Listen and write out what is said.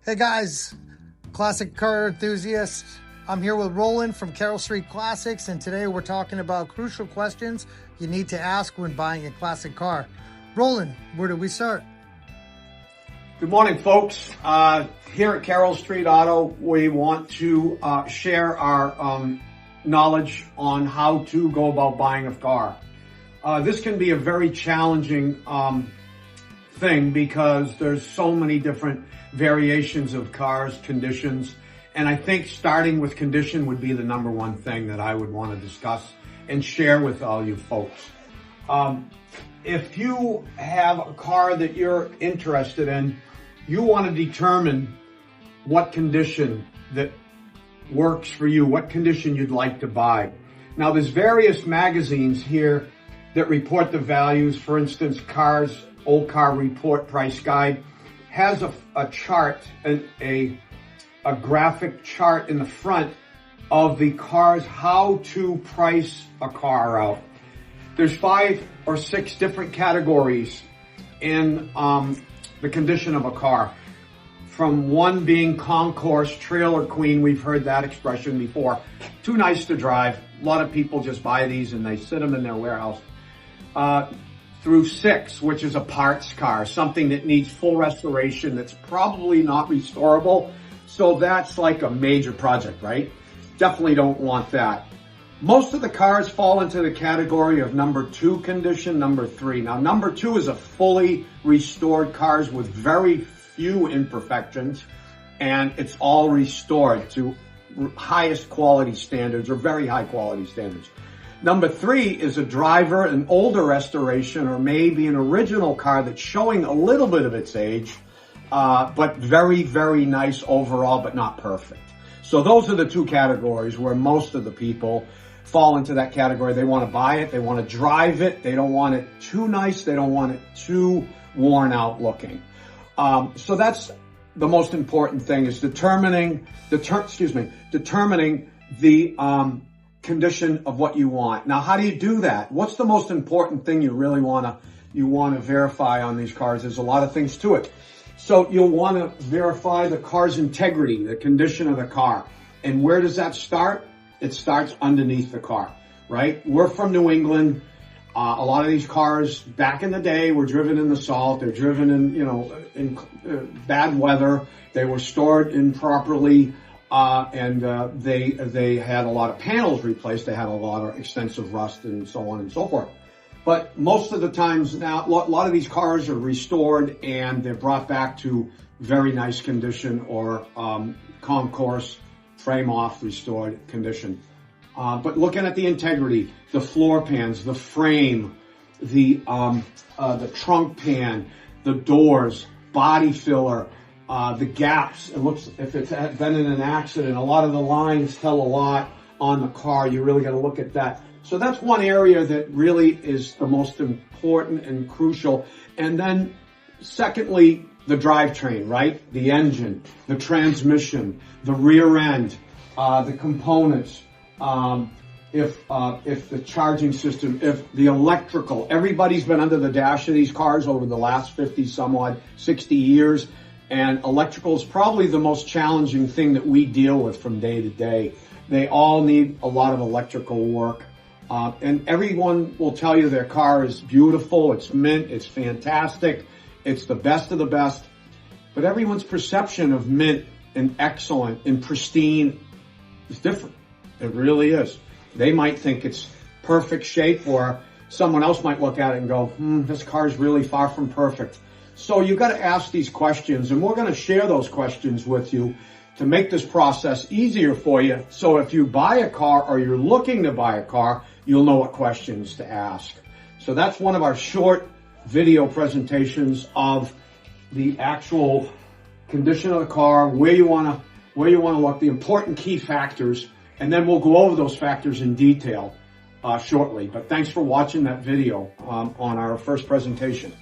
Hey guys, classic car enthusiast. I'm here with Roland from Carroll Street Classics, and today we're talking about crucial questions you need to ask when buying a classic car. Roland, where do we start? Good morning, folks. Here at Carroll Street Auto, we want to share our knowledge on how to go about buying a car. This can be a very challenging thing because there's so many different variations of cars, conditions, and I think starting with condition would be the number one thing that I would want to discuss and share with all you folks. If you have a car that you're interested in, you want to determine what condition that works for you, what condition you'd like to buy. Now, there's various magazines here that report the values. For instance, Old Car Report Price Guide has a chart, a graphic chart in the front of the cars, how to price a car out. There's 5 or 6 different categories in the condition of a car. From one being concourse, trailer queen, we've heard that expression before. Too nice to drive. A lot of people just buy these and they sit them in their warehouse. Through 6, which is a parts car, something that needs full restoration that's probably not restorable. So that's like a major project, right? Definitely don't want that. Most of the cars fall into the category of number 2 condition, number 3. Now, number 2 is a fully restored cars with very few imperfections, and it's all restored to highest quality standards or very high quality standards. Number 3 is a driver, an older restoration, or maybe an original car that's showing a little bit of its age, but very, very nice overall, but not perfect. So those are the 2 categories where most of the people fall into that category. They want to buy it, they want to drive it, they don't want it too nice, they don't want it too worn out looking. So that's the most important thing, is determining the condition of what you want. Now, how do you do that? What's the most important thing you really want to verify on these cars? There's a lot of things to it. So you'll want to verify the car's integrity, the condition of the car. And where does that start? It starts underneath the car, right? We're from New England. A lot of these cars back in the day were driven in the salt. They're driven in bad weather. They were stored improperly. And they had a lot of panels replaced. They had a lot of extensive rust and so on and so forth. But most of the times now, a lot of these cars are restored and they're brought back to very nice condition, or concourse, frame off, restored condition. But looking at the integrity, the floor pans, the frame, the trunk pan, the doors, body filler, the gaps, it looks, if it's been in an accident, a lot of the lines tell a lot on the car. You really got to look at that. So that's one area that really is the most important and crucial. And then secondly, the drivetrain, right? The engine, the transmission, the rear end, the components, if the charging system, if the electrical. Everybody's been under the dash of these cars over the last 50 some odd, 60 years. And electrical is probably the most challenging thing that we deal with from day to day. They all need a lot of electrical work. And everyone will tell you their car is beautiful, it's mint, it's fantastic, it's the best of the best. But everyone's perception of mint and excellent and pristine is different. It really is. They might think it's perfect shape, or someone else might look at it and go, this car is really far from perfect. So you've got to ask these questions, and we're going to share those questions with you to make this process easier for you. So if you buy a car or you're looking to buy a car, you'll know what questions to ask. So that's one of our short video presentations of the actual condition of the car, where you want to look, the important key factors, and then we'll go over those factors in detail shortly. But thanks for watching that video on our first presentation.